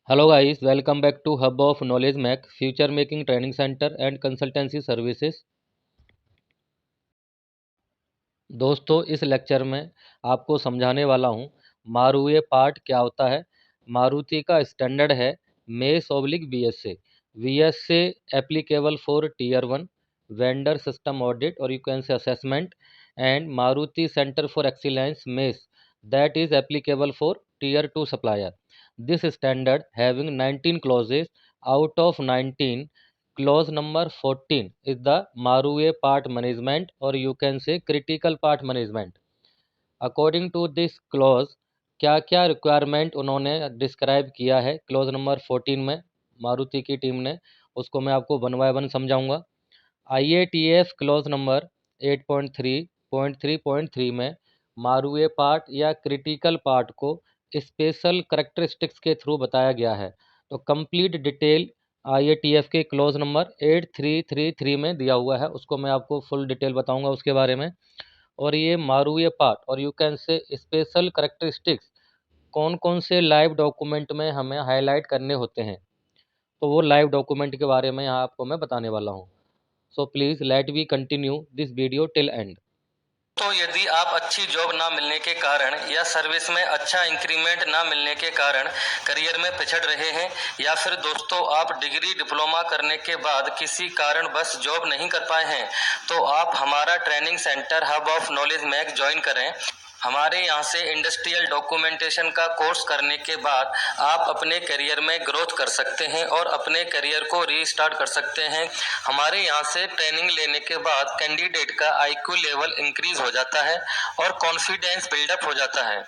Hello guys, welcome back to Hub of Knowledge Mac, Future Making Training Center and Consultancy Services। दोस्तों इस lecture में आपको समझाने वाला हूँ मारुए पार्ट क्या होता है। मारुति का स्टैंडर्ड है MACE oblique BSA. BSA applicable for tier 1 vendor system audit और you can say assessment and Maruti centre for excellence MACE that is applicable for tier 2 supplier. This standard having 19 clauses, out of 19 clause number 14 is the Marue part management or you can say critical part management. According to this clause क्या क्या requirement उन्होंने describe किया है clause number 14 में मारुति की team ने, उसको मैं आपको वन बाय वन समझाऊंगा। IATF क्लॉज नंबर 8.3.3.3 में मारुए पार्ट या क्रिटिकल पार्ट को स्पेशल करैक्टरिस्टिक्स के थ्रू बताया गया है। तो कंप्लीट डिटेल IATF के क्लॉज नंबर 8333 में दिया हुआ है, उसको मैं आपको फुल डिटेल बताऊंगा उसके बारे में। और ये मारुए पार्ट और यू कैन से स्पेशल करैक्टरिस्टिक्स कौन कौन से लाइव डॉक्यूमेंट में हमें हाईलाइट करने होते हैं, तो वो लाइव डॉक्यूमेंट के बारे में यहाँ आपको मैं बताने वाला हूँ। So please let we continue this video till end. तो यदि आप अच्छी जॉब ना मिलने के कारण या सर्विस में अच्छा इंक्रीमेंट ना मिलने के कारण करियर में पिछड़ रहे हैं, या फिर दोस्तों आप डिग्री डिप्लोमा करने के बाद किसी कारण बस जॉब नहीं कर पाए हैं, तो आप हमारा training centre hub of knowledge MAC join करें। हमारे यहाँ से इंडस्ट्रियल डॉक्यूमेंटेशन का कोर्स करने के बाद आप अपने करियर में ग्रोथ कर सकते हैं और अपने करियर को रीस्टार्ट कर सकते हैं। हमारे यहाँ से ट्रेनिंग लेने के बाद कैंडिडेट का आईक्यू लेवल इंक्रीज हो जाता है और कॉन्फिडेंस बिल्डअप हो जाता है,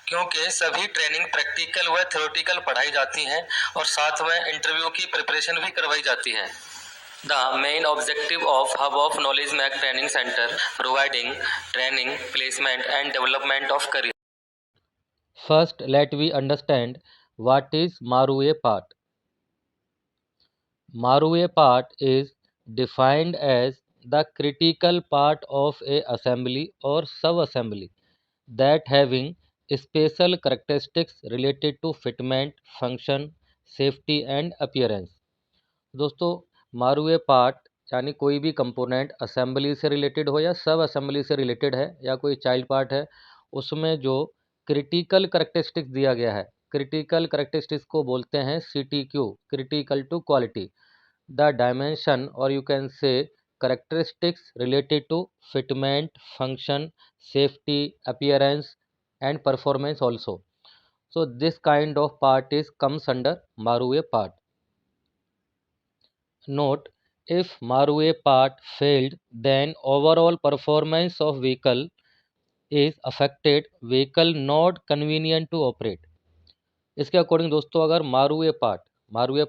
क्योंकि सभी ट्रेनिंग प्रैक्टिकल व थ्योरेटिकल पढ़ाई जाती है और साथ में इंटरव्यू की प्रिपरेशन भी करवाई जाती है। The main objective of Hub of Knowledge Mac Training Center providing training, placement and development of career. First, let we understand what is Marue part. Marue part is defined as the critical part of a assembly or sub-assembly that having special characteristics related to fitment, function, safety and appearance. दोस्तों मारुए part यानी कोई भी component assembly से related हो या सब assembly से related है या कोई चाइल्ड पार्ट है, उसमें जो क्रिटिकल करेक्टरिस्टिक्स दिया गया है, क्रिटिकल करेक्टरिस्टिक्स को बोलते हैं CTQ, critical to quality, the dimension और you can say characteristics related to fitment, function, safety, appearance and performance also. So this kind of part is comes under मारुए part. Note, if Marue part failed, then overall performance of vehicle is affected, vehicle not convenient to operate. इसके according दोस्तों अगर मारुए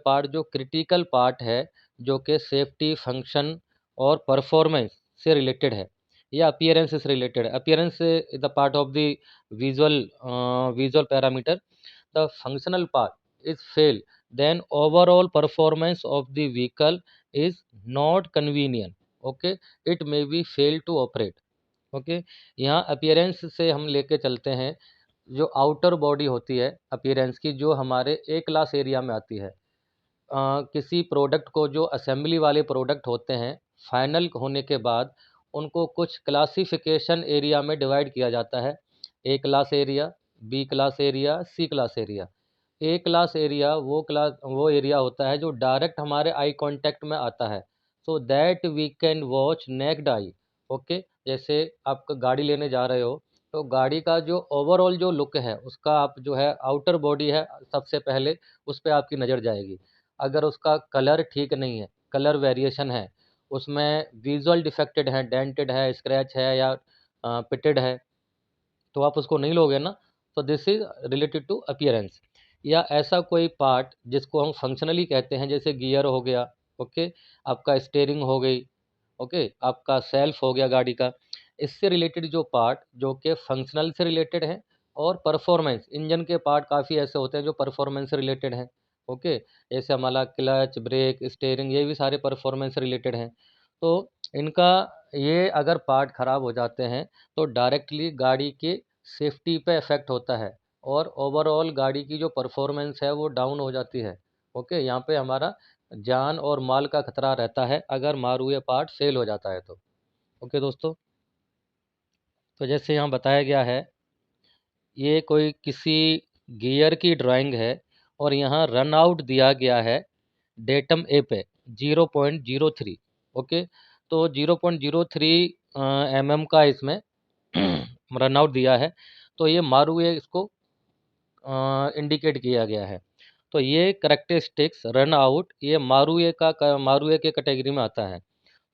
part जो critical part है, जो कि safety, function और performance से रिलेटेड है या अपीयरेंस से रिलेटेड है, appearance is the part of the visual parameter, the functional part is fail, then overall performance of the vehicle is not convenient. Okay, it may be fail to operate. Okay, यहाँ appearance से हम लेके चलते हैं जो outer body होती है appearance की, जो हमारे ए क्लास एरिया में आती है। किसी प्रोडक्ट को जो असेंबली वाले प्रोडक्ट होते हैं, फाइनल होने के बाद उनको कुछ क्लासिफिकेशन एरिया में डिवाइड किया जाता है, A class area, B class area, C class area. A class area वो एरिया होता है जो डायरेक्ट हमारे आई कांटेक्ट में आता है, so that we can watch naked eye. Okay, जैसे आप गाड़ी लेने जा रहे हो तो गाड़ी का जो ओवरऑल जो लुक है उसका आप जो है आउटर बॉडी है, सबसे पहले उस पर आपकी नज़र जाएगी। अगर उसका कलर ठीक नहीं है, कलर वेरिएशन है, उसमें विजुअल डिफेक्टेड है, डेंटेड है, स्क्रैच है या पिटेड है, तो आप उसको नहीं लोगे ना। तो this is related to appearance. या ऐसा कोई पार्ट जिसको हम फंक्शनली कहते हैं, जैसे गियर हो गया, ओके, आपका स्टीयरिंग हो गई, ओके, आपका सेल्फ हो गया गाड़ी का, इससे रिलेटेड जो पार्ट जो कि फंक्शनल से रिलेटेड है, और परफॉर्मेंस, इंजन के पार्ट काफ़ी ऐसे होते हैं जो परफॉर्मेंस से रिलेटेड हैं। ओके, जैसे हमारा क्लच, ब्रेक, स्टीयरिंग, ये भी सारे परफॉर्मेंस से रिलेटेड हैं। तो इनका ये अगर पार्ट ख़राब हो जाते हैं तो डायरेक्टली गाड़ी के सेफ्टी पे इफ़ेक्ट होता है। और ओवरऑल गाड़ी की जो परफॉर्मेंस है वो डाउन हो जाती है। ओके, यहाँ पे हमारा जान और माल का खतरा रहता है अगर मारूए पार्ट फेल हो जाता है तो। ओके दोस्तों, तो जैसे यहाँ बताया गया है, ये कोई किसी गियर की ड्राइंग है और यहाँ रन आउट दिया गया है डेटम ए पे 0.03। ओके, तो 0.03 mm का इसमें रन आउट दिया है, तो ये मारूए इसको इंडिकेट किया गया है। तो ये करेक्टरिस्टिक्स रन आउट ये मारूए के कैटेगरी में आता है।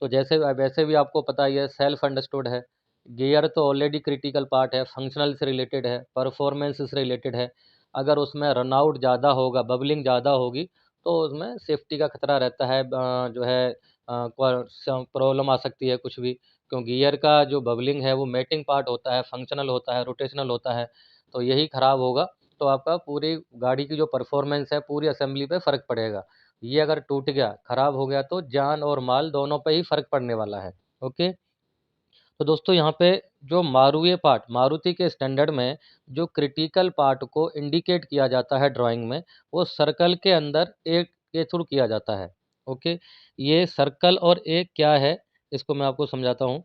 तो जैसे वैसे भी आपको पता ही है, सेल्फ अंडरस्टूड है, गियर तो ऑलरेडी क्रिटिकल पार्ट है, फंक्शनल से रिलेटेड है, परफॉर्मेंस से रिलेटेड है। अगर उसमें रन आउट ज़्यादा होगा, बबलिंग ज़्यादा होगी, तो उसमें सेफ्टी का खतरा रहता है, जो है प्रॉब्लम आ सकती है कुछ भी। क्योंकि गियर का जो बबलिंग है वो मेटिंग पार्ट होता है, फंक्शनल होता है, रोटेशनल होता है। तो यही खराब होगा तो आपका पूरी गाड़ी की जो परफॉर्मेंस है, पूरी असेंबली पे फ़र्क पड़ेगा। ये अगर टूट गया, खराब हो गया, तो जान और माल दोनों पे ही फ़र्क पड़ने वाला है। ओके, तो दोस्तों यहाँ पे जो मारूए पार्ट, मारुति के स्टैंडर्ड में जो क्रिटिकल पार्ट को इंडिकेट किया जाता है ड्राइंग में, वो सर्कल के अंदर एक के थ्रू किया जाता है। ओके, ये सर्कल और एक क्या है, इसको मैं आपको समझाता हूँ।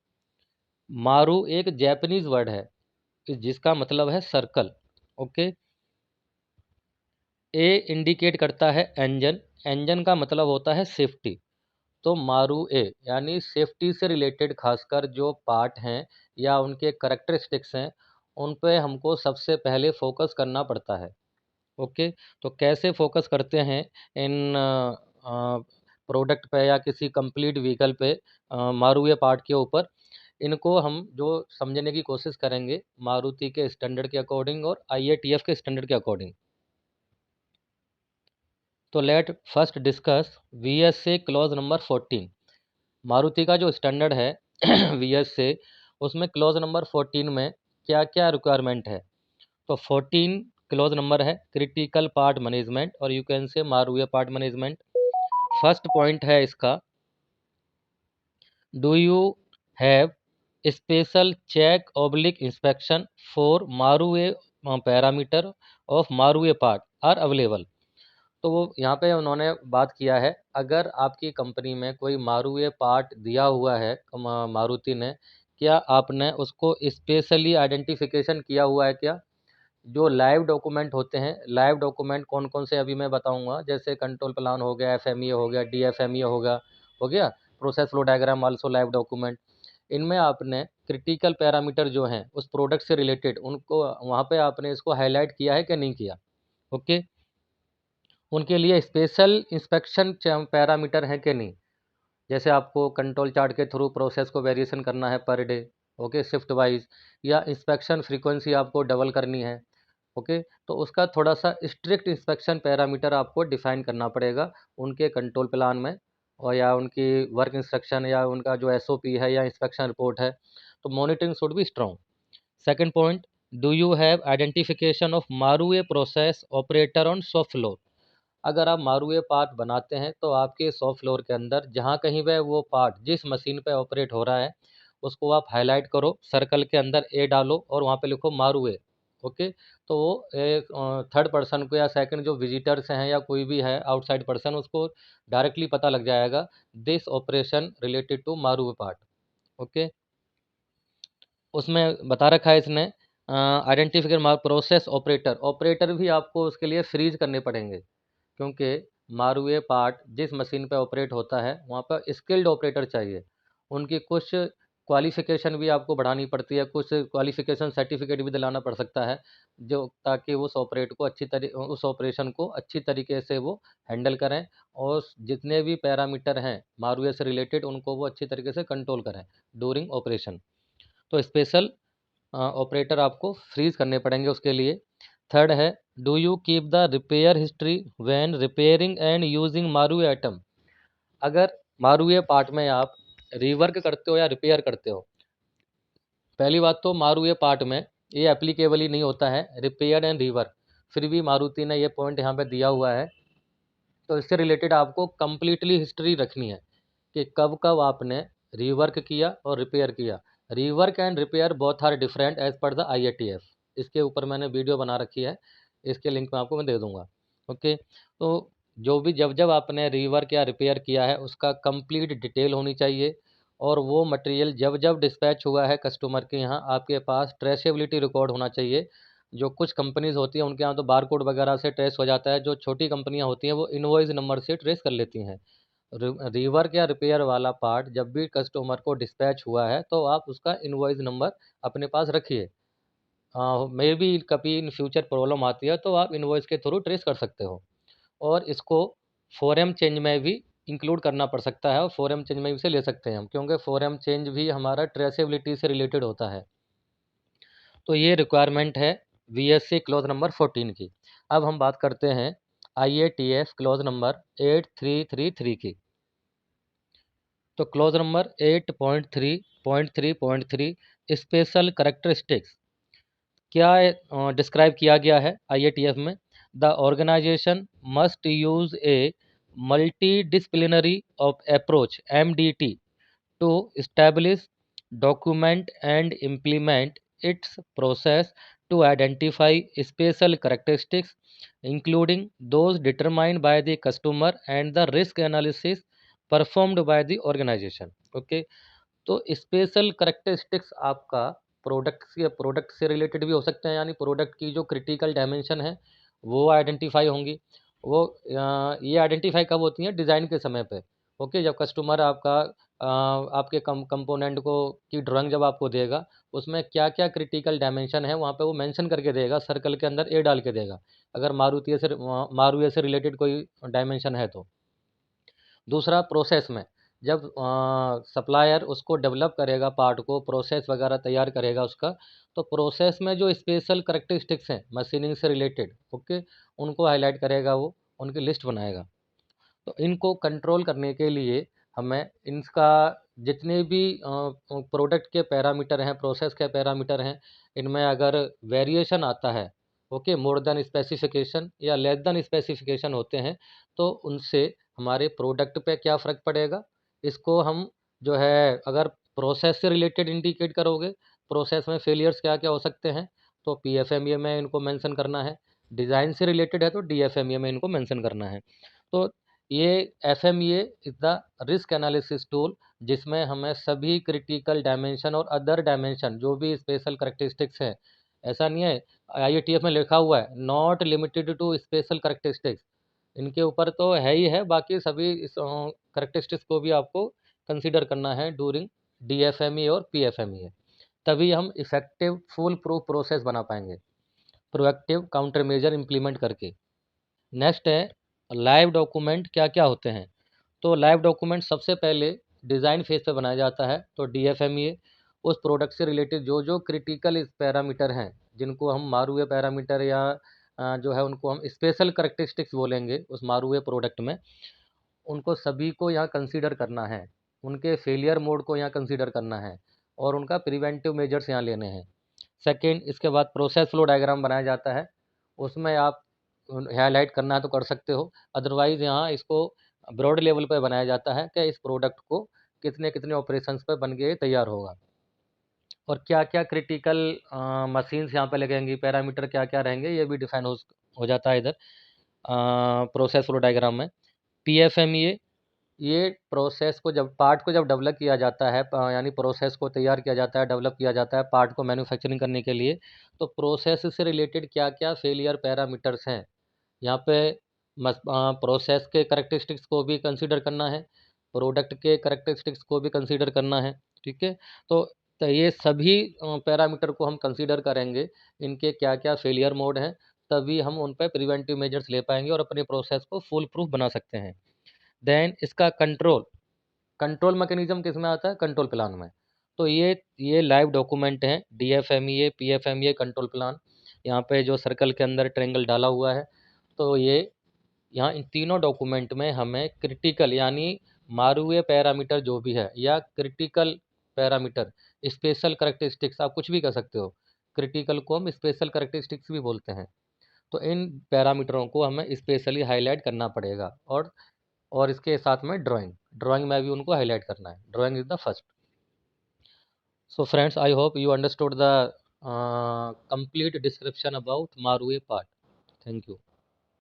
मारू एक जैपनीज वर्ड है जिसका मतलब है सर्कल। ओके, ए इंडिकेट करता है इंजन, इंजन का मतलब होता है सेफ्टी। तो मारू ए यानी सेफ्टी से रिलेटेड खासकर जो पार्ट हैं या उनके करेक्टरिस्टिक्स हैं, उन पे हमको सबसे पहले फोकस करना पड़ता है। ओके, तो कैसे फोकस करते हैं इन प्रोडक्ट पे या किसी कंप्लीट व्हीकल पे, मारूए पार्ट के ऊपर, इनको हम जो समझने की कोशिश करेंगे मारुति के स्टैंडर्ड के अकॉर्डिंग और IATF के स्टैंडर्ड के अकॉर्डिंग। तो let first discuss VSA clause number 14। Maruti का जो स्टैंडर्ड है VSA, उसमें क्लॉज नंबर 14 में क्या क्या रिक्वायरमेंट है। तो 14 क्लॉज नंबर है क्रिटिकल पार्ट मैनेजमेंट, और यू कैन से मारुए पार्ट मैनेजमेंट। फर्स्ट पॉइंट है इसका, do you have special check oblique inspection for मारुए पैरामीटर ऑफ मारुए पार्ट आर अवेलेबल। तो वो यहाँ पे उन्होंने बात किया है, अगर आपकी कंपनी में कोई मारुए पार्ट दिया हुआ है मारुति ने, क्या आपने उसको स्पेशली आइडेंटिफिकेशन किया हुआ है क्या। जो लाइव डॉक्यूमेंट होते हैं, लाइव डॉक्यूमेंट कौन कौन से अभी मैं बताऊंगा, जैसे कंट्रोल प्लान हो गया, FMEA हो गया, DFMEA हो गया, process flow diagram also live document. इनमें आपने क्रिटिकल पैरामीटर जो हैं उस प्रोडक्ट से रिलेटेड, उनको वहाँ पे आपने इसको हाईलाइट किया है कि नहीं किया। ओके, उनके लिए स्पेशल इंस्पेक्शन पैरामीटर है कि नहीं। जैसे आपको कंट्रोल चार्ट के थ्रू प्रोसेस को वेरिएशन करना है per day, okay, shift wise, या इंस्पेक्शन फ्रीक्वेंसी आपको डबल करनी है। ओके, तो उसका थोड़ा सा स्ट्रिक्ट इंस्पेक्शन पैरामीटर आपको डिफाइन करना पड़ेगा उनके कंट्रोल प्लान में, और या उनकी वर्क इंस्ट्रक्शन या उनका जो SOP है या इंस्पेक्शन रिपोर्ट है। तो monitoring should be strong. Second point, do you have identification of मारूए process operator on shop floor. अगर आप मारूए पार्ट बनाते हैं तो आपके शॉप फ्लोर के अंदर जहाँ कहीं वह वो पार्ट जिस मशीन पे ऑपरेट हो रहा है, उसको आप हाईलाइट करो, सर्कल के अंदर ए डालो और वहाँ पे लिखो मारूए। ओके, तो वो थर्ड पर्सन को या सेकंड जो विजिटर्स हैं या कोई भी है आउटसाइड पर्सन, उसको डायरेक्टली पता लग जाएगा दिस ऑपरेशन रिलेटेड टू मारूए पार्ट। ओके, उसमें बता रखा है इसने आइडेंटिफिकेशन प्रोसेस ऑपरेटर, ऑपरेटर भी आपको उसके लिए फ्रीज करने पड़ेंगे, क्योंकि मारूए पार्ट जिस मशीन पे ऑपरेट होता है वहाँ पर स्किल्ड ऑपरेटर चाहिए। उनकी कुछ क्वालिफ़िकेशन भी आपको बढ़ानी पड़ती है, कुछ क्वालिफ़िकेशन सर्टिफिकेट भी दिलाना पड़ सकता है, जो ताकि उस ऑपरेशन को अच्छी तरीके से वो हैंडल करें, और जितने भी पैरामीटर हैं मारूए से रिलेटेड उनको वो अच्छी तरीके से कंट्रोल करें ड्यूरिंग ऑपरेशन। तो स्पेशल ऑपरेटर आपको फ्रीज करने पड़ेंगे उसके लिए। थर्ड है, do you keep the repair history when repairing and using मारूए आइटम। अगर मारूए पार्ट में आप रीवर्क करते हो या रिपेयर करते हो, पहली बात तो मारूए पार्ट में ये एप्लीकेबल ही नहीं होता है रिपेयर एंड रीवर्क, फिर भी मारुति ने ये पॉइंट यहाँ पे दिया हुआ है। तो इससे रिलेटेड आपको कंप्लीटली हिस्ट्री रखनी है कि कब कब आपने रीवर्क किया और रिपेयर किया। Rework and repair both are different as per the IATF। इसके ऊपर मैंने वीडियो बना रखी है, इसके लिंक मैं आपको मैं दे दूंगा। ओके, तो जो भी जब जब आपने रीवर्क या रिपेयर किया है उसका कंप्लीट डिटेल होनी चाहिए, और वो मटेरियल जब जब डिस्पैच हुआ है कस्टमर के यहाँ आपके पास ट्रेसेबिलिटी रिकॉर्ड होना चाहिए। जो कुछ कंपनीज होती हैं उनके यहाँ तो बारकोड वगैरह से ट्रेस हो जाता है, जो छोटी कंपनियाँ होती हैं वो इनवॉइस नंबर से ट्रेस कर लेती हैं। रीवर्क या रिपेयर वाला पार्ट जब भी कस्टमर को डिस्पैच हुआ है तो आप उसका इनवॉइस नंबर अपने पास रखिए। मे बी कभी इन फ्यूचर प्रॉब्लम आती है तो आप इनवॉइस के थ्रू ट्रेस कर सकते हो। और इसको फोरम चेंज में भी इंक्लूड करना पड़ सकता है, और फोरम चेंज में भी से ले सकते हैं हम, क्योंकि फोरम चेंज भी हमारा ट्रेसेबिलिटी से रिलेटेड होता है। तो ये रिक्वायरमेंट है VSC क्लॉज नंबर 14 की। अब हम बात करते हैं IATF क्लॉज नंबर 8333 की। तो क्लॉज नंबर 8.3.3.3 स्पेशल करेक्टरिस्टिक्स क्या डिस्क्राइब किया गया है IATF में। The organisation must use a multi disciplinary of approach MDT to establish, document and implement its process to identify special characteristics, including those determined by the customer and the risk analysis performed by the organization. Okay, तो special characteristics आपका product से related भी हो सकते हैं, यानी product की जो क्रिटिकल डायमेंशन है वो आइडेंटिफाई होंगी। वो ये आइडेंटिफाई कब होती हैं? डिज़ाइन के समय पे। ओके, जब कस्टमर आपका आपके कंपोनेंट को की ड्राइंग जब आपको देगा, उसमें क्या क्या क्रिटिकल डायमेंशन है वहाँ पे वो मेंशन करके देगा, सर्कल के अंदर ए डाल के देगा, अगर मारुति से रिलेटेड कोई डायमेंशन है तो। दूसरा, प्रोसेस में जब सप्लायर उसको डेवलप करेगा, पार्ट को प्रोसेस वगैरह तैयार करेगा उसका, तो प्रोसेस में जो स्पेशल करेक्टरिस्टिक्स हैं मशीनिंग से रिलेटेड, ओके, उनको हाईलाइट करेगा, वो उनकी लिस्ट बनाएगा। तो इनको कंट्रोल करने के लिए हमें इनका जितने भी प्रोडक्ट के पैरामीटर हैं, प्रोसेस के पैरामीटर हैं, इनमें अगर वेरिएशन आता है, ओके, मोर देन स्पेसिफिकेशन या लेस देन स्पेसिफिकेशन होते हैं, तो उनसे हमारे प्रोडक्ट पे क्या फ़र्क पड़ेगा, इसको हम जो है अगर प्रोसेस से रिलेटेड इंडिकेट करोगे, प्रोसेस में फेलियर्स क्या क्या हो सकते हैं, तो PFMEA में इनको मेंशन करना है। डिज़ाइन से रिलेटेड है तो DFMEA में इनको मेंशन करना है। तो ये FMEA is the risk analysis tool, जिसमें हमें सभी क्रिटिकल डायमेंशन और अदर डायमेंशन जो भी स्पेशल करेक्टरिस्टिक्स हैं, ऐसा नहीं है IATF में लिखा हुआ है not limited to special characteristics, इनके ऊपर तो है ही है, बाकी सभी इस करेक्टरिस्टिक्स को भी आपको कंसीडर करना है ड्यूरिंग DFME और PFMEA, तभी हम इफेक्टिव फुल प्रूफ प्रोसेस बना पाएंगे प्रोएक्टिव काउंटर मेजर इम्प्लीमेंट करके। नेक्स्ट है लाइव डॉक्यूमेंट क्या क्या होते हैं। तो लाइव डॉक्यूमेंट सबसे पहले डिज़ाइन फेज पे बनाया जाता है, तो DFMEA उस प्रोडक्ट से रिलेटेड जो जो क्रिटिकल पैरामीटर हैं, जिनको हम मारुए पैरामीटर या जो है उनको हम स्पेशल करेक्टरिस्टिक्स बोलेंगे उस मारुए प्रोडक्ट में, उनको सभी को यहाँ कंसीडर करना है, उनके फेलियर मोड को यहाँ कंसीडर करना है, और उनका प्रिवेंटिव मेजर्स यहाँ लेने हैं। सेकेंड, इसके बाद प्रोसेस फ्लो डायग्राम बनाया जाता है, उसमें आप हाईलाइट करना है तो कर सकते हो, अदरवाइज यहाँ इसको ब्रॉड लेवल पर बनाया जाता है कि इस प्रोडक्ट को कितने कितने ऑपरेशंस पर बन के तैयार होगा, और क्या क्या क्रिटिकल मशीन्स यहाँ पे लगेंगी, पैरामीटर क्या क्या रहेंगे, ये भी डिफाइन हो जाता है इधर प्रोसेस फ्लो डायग्राम में। PFMEA, ये प्रोसेस को जब पार्ट को जब डेवलप किया जाता है, यानी प्रोसेस को तैयार किया जाता है, डेवलप किया जाता है पार्ट को मैन्युफैक्चरिंग करने के लिए, तो प्रोसेस से रिलेटेड क्या क्या फेलियर पैरामीटर्स हैं, यहाँ पे प्रोसेस के करेक्टरिस्टिक्स को भी कंसीडर करना है, प्रोडक्ट के करेक्टरिस्टिक्स को भी कंसीडर करना है। ठीक है, तो ये सभी पैरामीटर को हम कंसीडर करेंगे, इनके क्या क्या फेलियर मोड हैं, तभी हम उन पर प्रिवेंटिव मेजर्स ले पाएंगे और अपने प्रोसेस को फुल प्रूफ बना सकते हैं। देन इसका कंट्रोल मैकेनिज्म किस में आता है? कंट्रोल प्लान में। तो ये लाइव डॉक्यूमेंट हैं DFMEA PFMEA कंट्रोल प्लान, यहाँ पे जो सर्कल के अंदर ट्रेंगल डाला हुआ है, तो ये यहाँ इन तीनों डॉक्यूमेंट में हमें क्रिटिकल यानी मारुए पैरामीटर जो भी है, या क्रिटिकल पैरामीटर, स्पेशल करेक्टरिस्टिक्स, आप कुछ भी कर सकते हो, क्रिटिकल को हम स्पेशल करेक्टरिस्टिक्स भी बोलते हैं, तो इन पैरामीटरों को हमें स्पेशली हाईलाइट करना पड़ेगा, और इसके साथ में ड्राइंग में भी उनको हाईलाइट करना है। Drawing is the first. So friends, I hope you understood the complete description about Marue part. Thank you.